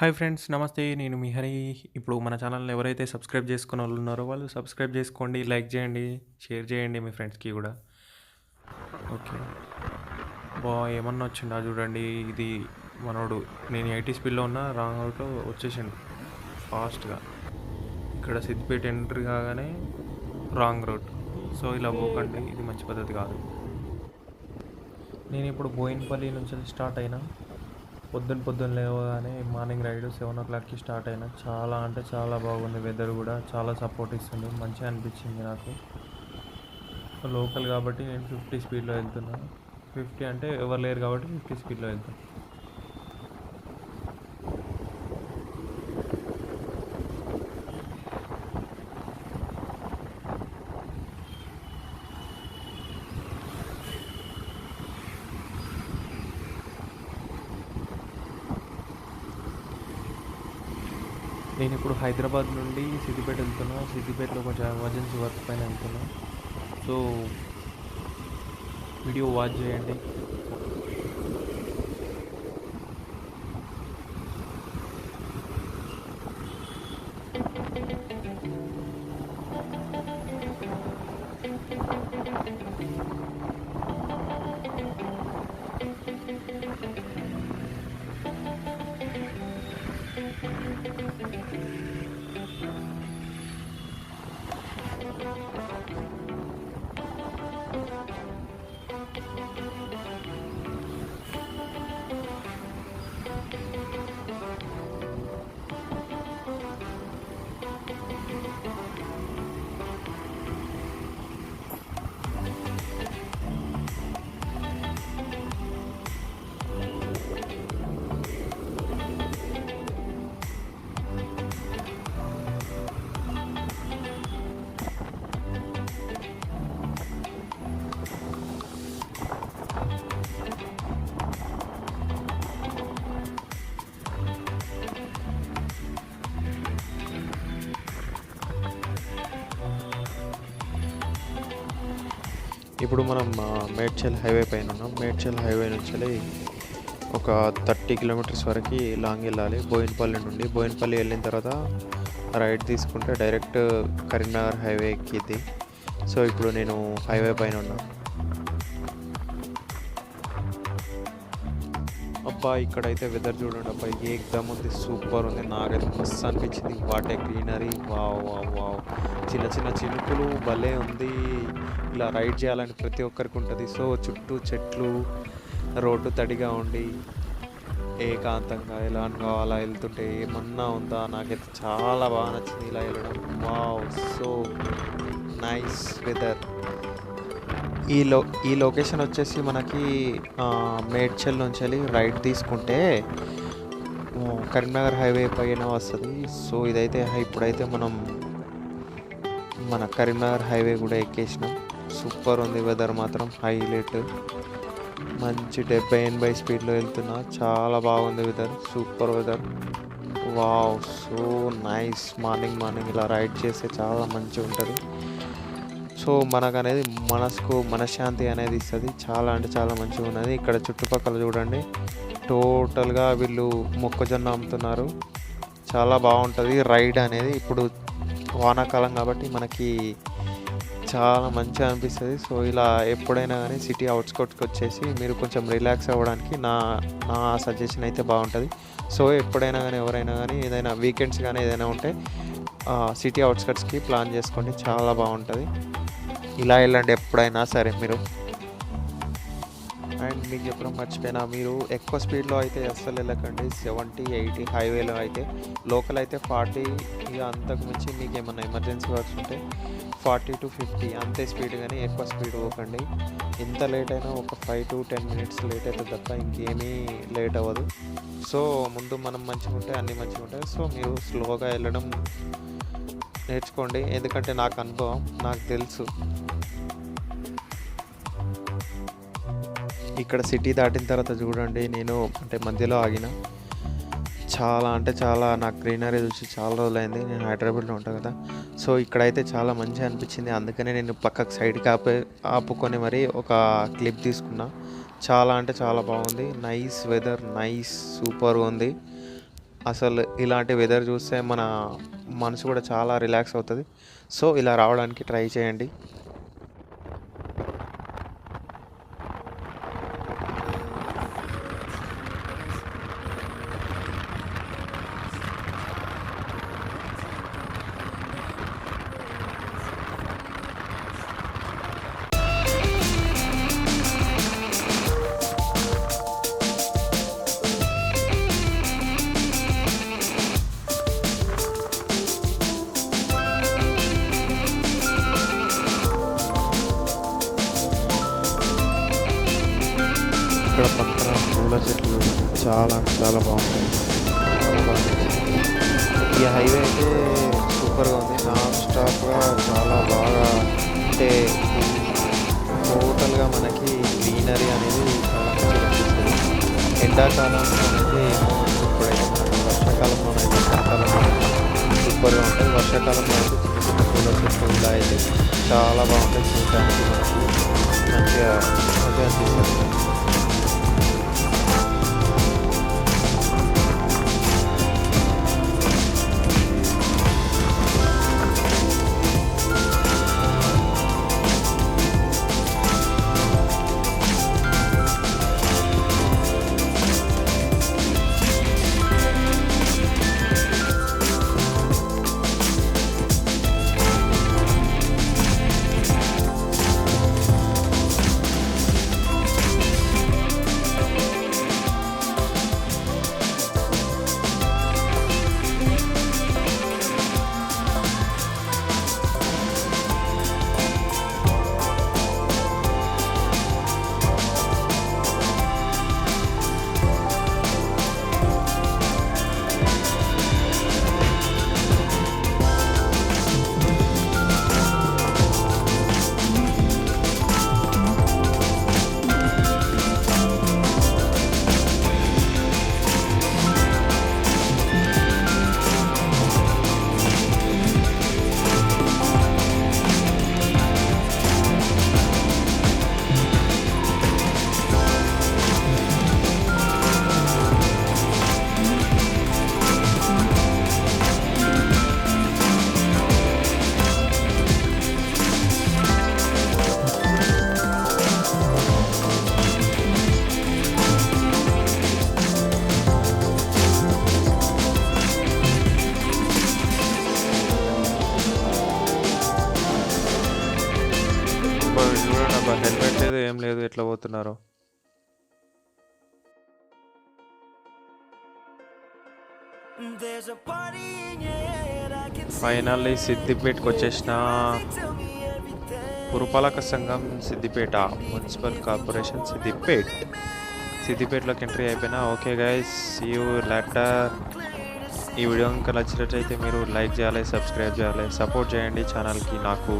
Hi friends నమస్తే. నేను మీ హరి. ఇప్పుడు మన ఛానల్‌ని ఎవరైతే సబ్స్క్రైబ్ చేసుకున్నోళ్ళు ఉన్నారో వాళ్ళు సబ్స్క్రైబ్ చేసుకోండి, లైక్ చేయండి, షేర్ చేయండి మీ ఫ్రెండ్స్‌కి గూడా. ఓకే. ఏమన్నా వచ్చిండా చూడండి. ఇది మనోడు నేను 80 స్పీడ్‌లో ఉన్నా రాంగ్ రూట్‌లో వచ్చేసిండు ఫాస్ట్‌గా. ఇక్కడ సిద్దిపేట ఎంట్రీ కాగానే రాంగ్ రూట్. సో ఇలా పోకండి, ఇది మంచి పద్ధతి కాదు. నేను ఇప్పుడు బోయినపల్లి నుంచి స్టార్ట్ అయినా. పొద్దున్న లేవగానే మార్నింగ్ రైడ్ 7:00కి స్టార్ట్ అయినా. చాలా అంటే చాలా బాగుంది. వెదర్ కూడా చాలా సపోర్ట్ ఇస్తుంది. మంచిగా అనిపించింది నాకు. లోకల్ కాబట్టి నేను 50 స్పీడ్లో వెళ్తున్నాను. 50 అంటే ఎవరు లేరు కాబట్టి 50 స్పీడ్లో వెళ్తాను. నేను ఇప్పుడు హైదరాబాద్ నుండి సిద్దిపేట వెళ్తున్నా. సిద్దిపేటలో కొంచెం ఎమర్జెన్సీ వర్క్ పైన వెళ్తున్నా. సో వీడియో వాచ్ చేయండి. ఇప్పుడు మనం మేడ్చల్ హైవే పైన ఉన్నాం. మేడ్చల్ హైవే నుంచి ఒక 30 కిలోమీటర్స్ వరకు లాంగ్ వెళ్ళాలి. బోయినపల్లి నుండి బోయినపల్లి వెళ్ళిన తర్వాత రైట్ తీసుకుంటే డైరెక్ట్ కరీంనగర్ హైవే ఎక్కిద్ది. సో ఇప్పుడు నేను హైవే పైన ఉన్నా. అబ్బా ఇక్కడైతే వెదర్ చూడండి అబ్బా, ఏకదమ్ ఉంది, సూపర్ ఉంది. నాకైతే మస్తు అనిపించింది. What a greenery, wow wow wow. చిన్న చిన్న చినుకులు భలే ఉంది. ఇలా రైడ్ చేయాలని ప్రతి ఒక్కరికి ఉంటుంది. సో చుట్టూ చెట్లు, రోడ్డు తడిగా ఉండి ఏకాంతంగా ఎలా అలా వెళ్తుంటే ఏమన్నా ఉందా. నాకైతే చాలా బాగా నచ్చింది ఇలా వెళ్ళడం. Wow, so nice weather. ఈ లొకేషన్ వచ్చేసి మనకి మేడ్చల్ నుంచి వెళ్ళి రైట్ తీసుకుంటే కరీంనగర్ హైవే పైన వస్తుంది. సో ఇదైతే ఇప్పుడైతే మనం మన కరీంనగర్ హైవే కూడా ఎక్కేసినాం. సూపర్ ఉంది వెదర్ మాత్రం, హైలైట్. మంచి 70-80 స్పీడ్లో వెళ్తున్నా. చాలా బాగుంది weather, super weather. Wow, so nice. Morning ఇలా రైడ్ చేస్తే చాలా మంచిగా ఉంటుంది. సో మనకు అనేది మనసుకు మనశ్శాంతి అనేది ఇస్తుంది. చాలా అంటే చాలా మంచిగా ఉన్నది. ఇక్కడ చుట్టుపక్కల చూడండి, టోటల్గా వీళ్ళు మొక్కజొన్న అమ్ముతున్నారు. చాలా బాగుంటుంది రైడ్ అనేది. ఇప్పుడు వానాకాలం కాబట్టి మనకి చాలా మంచిగా అనిపిస్తుంది. సో ఇలా ఎప్పుడైనా కానీ సిటీ అవుట్స్కట్స్కి వచ్చేసి మీరు కొంచెం రిలాక్స్ అవ్వడానికి నా సజెషన్ అయితే బాగుంటుంది. సో ఎప్పుడైనా కానీ ఎవరైనా కానీ ఏదైనా వీకెండ్స్ కానీ ఏదైనా ఉంటే సిటీ అవుట్స్కట్స్కి ప్లాన్ చేసుకోండి, చాలా బాగుంటుంది. ఇలా వెళ్ళండి ఎప్పుడైనా సరే మీరు. అండ్ మీకు చెప్పడం మర్చిపోయినా, మీరు ఎక్కువ స్పీడ్లో అయితే అస్సలు వెళ్ళకండి. 70-80 హైవేలో అయితే. లోకల్ అయితే 40. ఇక అంతకు మించి మీకు ఏమన్నా ఎమర్జెన్సీ వర్క్స్ ఉంటే 40 to 50 అంతే స్పీడ్, కానీ ఎక్కువ స్పీడ్ పోకండి. ఎంత లేట్ అయినా ఒక 5 to 10 మినిట్స్ లేట్ అయితే తప్ప ఇంకేమీ లేట్ అవ్వదు. సో ముందు మనం మంచిగా ఉంటే అన్నీ మంచిగా ఉంటాయి. సో మీరు స్లోగా వెళ్ళడం నేర్చుకోండి, ఎందుకంటే నాకు అనుభవం, నాకు తెలుసు. ఇక్కడ సిటీ దాటిన తర్వాత చూడండి, నేను అంటే మధ్యలో ఆగిన. చాలా అంటే చాలా నాకు గ్రీనరీ చూసి చాలా రోజులైంది. నేను హైదరాబాద్లో ఉంటాను కదా. సో ఇక్కడైతే చాలా మంచిగా అనిపించింది. అందుకనే నేను పక్కకు సైడ్కి ఆపుకొని మరి ఒక క్లిప్ తీసుకున్నా. చాలా అంటే చాలా బాగుంది. నైస్ వెదర్, నైస్, సూపర్గా ఉంది. అసలు ఇలాంటి వెదర్ చూస్తే మన మనసు కూడా చాలా రిలాక్స్ అవుతుంది. సో ఇలా రావడానికి ట్రై చేయండి. ఇక్కడ పక్కన పూల చెట్లు చాలా అంటే చాలా బాగుంటాయి. చాలా బాగా అనిపిస్తుంది. ఈ హైవే అయితే సూపర్గా ఉంది. నాన్ స్టాప్గా చాలా బాగా అంటే టోటల్గా మనకి గ్రీనరీ అనేది చాలా మంచిగా అనిపిస్తుంది. ఎండాకాలంలో అయితే ఏమో, ఇప్పుడైతే మనకి వర్షాకాలంలో అయితే చలికాలంలో సూపర్గా ఉంటుంది. వర్షాకాలంలో అయితే చిన్న చిన్న పూల చెట్లు ఇలా అయితే చాలా బాగుంటాయి. చూడడానికి మనకు మంచిగా మంచిగా అనిపిస్తుంది. చూడండి అబ్బా, హెల్మెట్ లేదు ఏం లేదు, ఎట్లా పోతున్నారు. ఫైనల్లీ సిద్దిపేటకి వచ్చేసిన. పురపాలక సంఘం సిద్దిపేట, మున్సిపల్ కార్పొరేషన్ సిద్దిపేటలోకి ఎంట్రీ అయిపోయినా. Okay guys, see you later. ఈ వీడియో ఇంకా నచ్చినట్లయితే మీరు లైక్ చేయాలి, సబ్స్క్రైబ్ చేయాలి, సపోర్ట్ చేయండి ఛానల్కి నాకు.